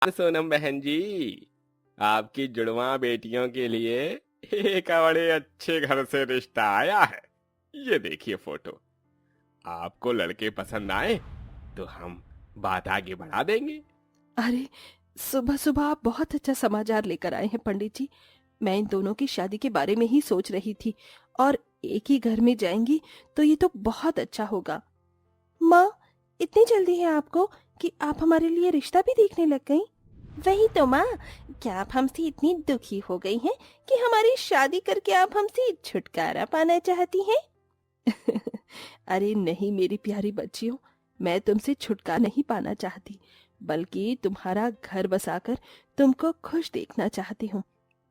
सोनम बहन जी, आपकी जुड़वा बेटियों के लिए एक बड़े अच्छे घर से रिश्ता आया है। ये देखिए फोटो। आपको लड़के पसंद आए तो हम बात आगे बढ़ा देंगे। अरे, सुबह सुबह आप बहुत अच्छा समाचार लेकर आए हैं पंडित जी। मैं इन दोनों की शादी के बारे में ही सोच रही थी और एक ही घर में जाएंगी तो ये तो बहुत अच्छा होगा। माँ, इतनी जल्दी है आपको कि आप हमारे लिए रिश्ता भी देखने लग गई? वही तो माँ, क्या आप हमसे इतनी दुखी हो गई हैं कि हमारी शादी करके आप हमसे छुटकारा पाना चाहती हैं? अरे नहीं मेरी प्यारी बच्चियों, मैं तुमसे छुटकारा नहीं पाना चाहती, बल्कि तुम्हारा घर बसाकर तुमको खुश देखना चाहती हूँ।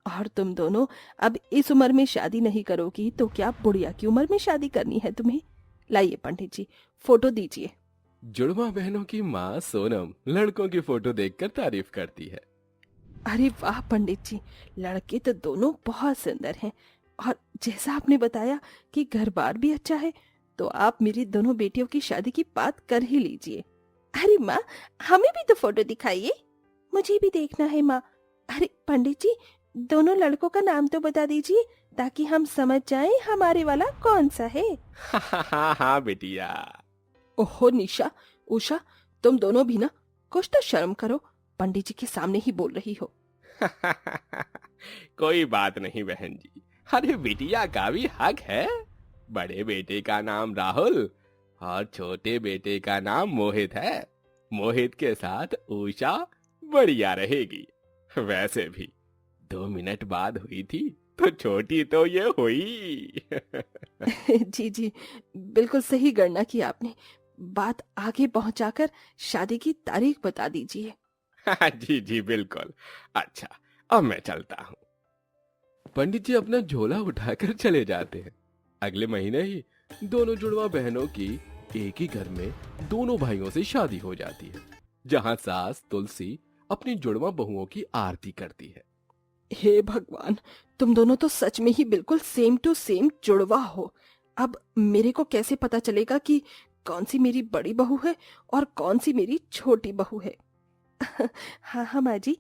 और तुम दोनों अब इस उम्र में शादी नहीं करोगी तो क्या बुढ़िया की उम्र में शादी करनी है तुम्हें? लाइए पंडित जी, फोटो दीजिए। जुड़वा बहनों की माँ सोनम लड़कों की फोटो देखकर तारीफ करती है। अरे वाह पंडित जी, लड़के तो दोनों बहुत सुंदर हैं। और जैसा आपने बताया कि घर बार भी अच्छा है, तो आप मेरी दोनों बेटियों की शादी की बात कर ही लीजिए। अरे माँ, हमें भी तो फोटो दिखाइए। मुझे भी देखना है माँ। अरे पंडित जी, दोनों लड़कों का नाम तो बता दीजिए ताकि हम समझ जाएं हमारे वाला कौन सा है। हाँ हाँ बेटिया। ओहो निशा, उषा, तुम दोनों भी ना, कुछ तो शर्म करो। पंडित जी के सामने ही बोल रही हो। कोई बात नहीं बहन जी। अरे बिटिया का भी हक है। बड़े बेटे का नाम राहुल और छोटे बेटे का नाम मोहित है। मोहित के साथ उषा बढ़िया रहेगी। वैसे भी 2 मिनट बाद हुई थी तो छोटी तो ये हुई। जी जी, बिल्कुल सही गणना की आपने। बात आगे पहुंचाकर शादी की तारीख बता दीजिए। जी जी बिल्कुल। अच्छा, अब मैं चलता हूँ। पंडित जी अपना झोला उठाकर चले जाते हैं। अगले महीने ही दोनों जुड़वा बहनों की एक ही घर में दोनों भाइयों से शादी हो जाती है, जहां सास तुलसी अपनी जुड़वा बहुओं की आरती करती है। हे भगवान, तुम दोनों तो सच में ही बिल्कुल सेम टू सेम जुड़वा हो। अब मेरे को कैसे पता चलेगा कि कौन सी मेरी बड़ी बहू है और कौन सी मेरी छोटी बहू है? हाँ हाँ माँ जी,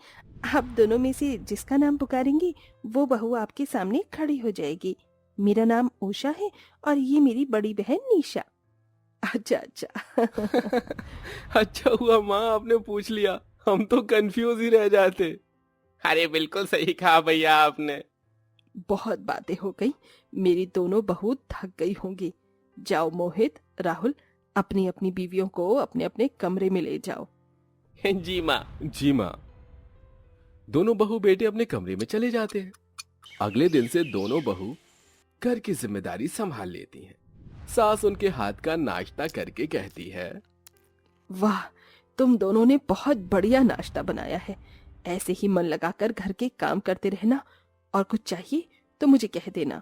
आप दोनों में से जिसका नाम पुकारेंगी वो बहू आपके सामने खड़ी हो जाएगी। मेरा नाम उषा है और ये मेरी बड़ी बहन निशा। अच्छा अच्छा। अच्छा हुआ माँ आपने पूछ लिया, हम तो कंफ्यूज ही रह जाते। अरे बिल्कुल सही कहा भैया आपने। बहुत बातें हो गई, मेरी दोनों बहू थक गई होंगी। जाओ मोहित, राहुल, अपनी अपनी बीवियों को अपने अपने कमरे में ले जाओ। जी माँ। जी माँ। दोनों बहू बेटे अपने कमरे में चले जाते हैं। अगले दिन से दोनों बहू घर की जिम्मेदारी संभाल लेती हैं। सास उनके हाथ का नाश्ता करके कहती है, वाह, तुम दोनों ने बहुत बढ़िया नाश्ता बनाया है। ऐसे ही मन लगाकर घर के काम करते रहना, और कुछ चाहिए तो मुझे कह देना।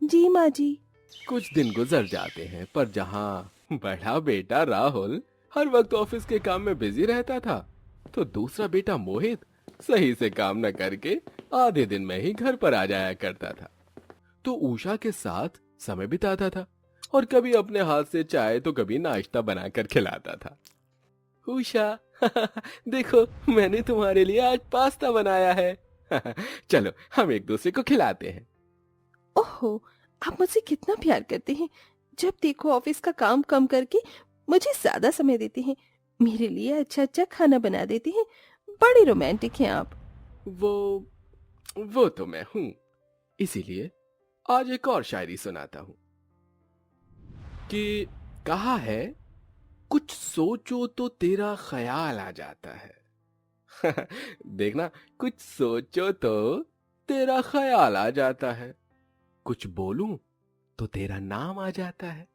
जी माँ जी। कुछ दिन गुजर जाते हैं, पर जहां बड़ा बेटा राहुल हर वक्त ऑफिस के काम में बिजी रहता था, तो दूसरा बेटा मोहित सही से काम न करके आधे दिन में ही घर पर आ जाया करता था। तो उषा के साथ समय बिताता था और कभी अपने हाथ से चाय तो कभी नाश्ता बनाकर खिलाता था। उषा, देखो मैंने तुम्हारे लिए आज पास्ता बनाया है। चलो हम एक दूसरे को खिलाते हैं। ओहो, आप मुझसे कितना प्यार करते हैं। जब देखो ऑफिस का काम कम करके मुझे ज्यादा समय देते हैं, मेरे लिए अच्छा अच्छा खाना बना देते हैं। बड़े रोमांटिक हैं आप। वो वो तो मैं हूं। इसीलिए आज एक और शायरी सुनाता हूं कि कहा है, कुछ सोचो तो तेरा ख्याल आ जाता है। देखना, कुछ सोचो तो तेरा ख्याल आ जाता है। कुछ बोलूं तो तेरा नाम आ जाता है।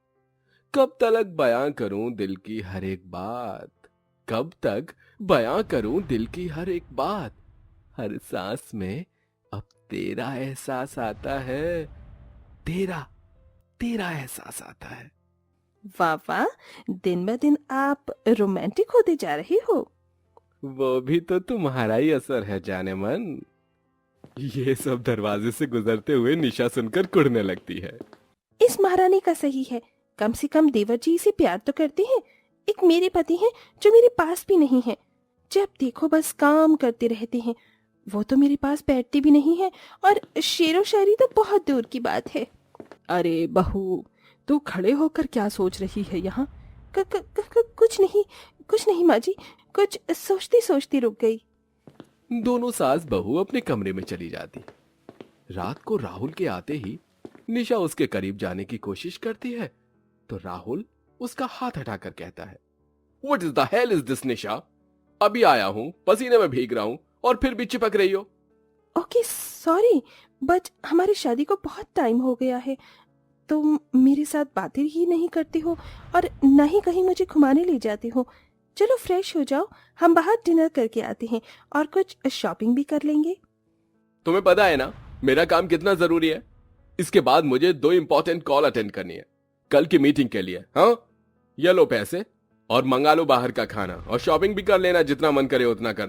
कब तक बयां करूं दिल की हर एक बात। कब तक बयां करूं दिल की हर एक बात। हर सांस में अब तेरा एहसास आता है। तेरा तेरा एहसास आता है। वाह वाह, दिन ब दिन आप रोमांटिक होते जा रहे हो। वो भी तो तुम्हारा ही असर है जाने मन। ये सब दरवाजे से गुजरते हुए निशा सुनकर कुड़ने लगती है। इस महारानी का सही है, कम से कम देवर जी इसे प्यार तो करते हैं। एक मेरे पति हैं जो मेरे पास भी नहीं है। जब देखो बस काम करते रहते हैं। वो तो मेरे पास बैठते भी नहीं है, और शेरो शायरी तो बहुत दूर की बात है। अरे बहू, तू खड़े होकर क्या सोच रही है यहाँ? कुछ नहीं, कुछ नहीं माँ जी, कुछ सोचती सोचती रुक गई। दोनों सास बहू अपने कमरे में चली जाती। रात को राहुल के आते ही निशा उसके करीब जाने की कोशिश करती है तो राहुल उसका हाथ हटाकर कहता है, What is the hell is this, निशा? अभी आया हूं, पसीने में भीग रहा हूं और फिर भी चिपक रही हो। ओके सॉरी, बट हमारी शादी को बहुत टाइम हो गया है। तुम मेरे साथ बातें ही नहीं करते हो और न ही कहीं मुझे घुमाने ले जाते हो। चलो फ्रेश हो जाओ, हम बाहर डिनर करके आते हैं और कुछ शॉपिंग भी कर लेंगे। तुम्हें पता है ना मेरा काम कितना जरूरी है? इसके बाद मुझे 2 इंपॉर्टेंट कॉल अटेंड करनी है कल की मीटिंग के लिए। हाँ, ये लो पैसे और मंगा लो बाहर का खाना और शॉपिंग भी कर लेना, जितना मन करे उतना करना।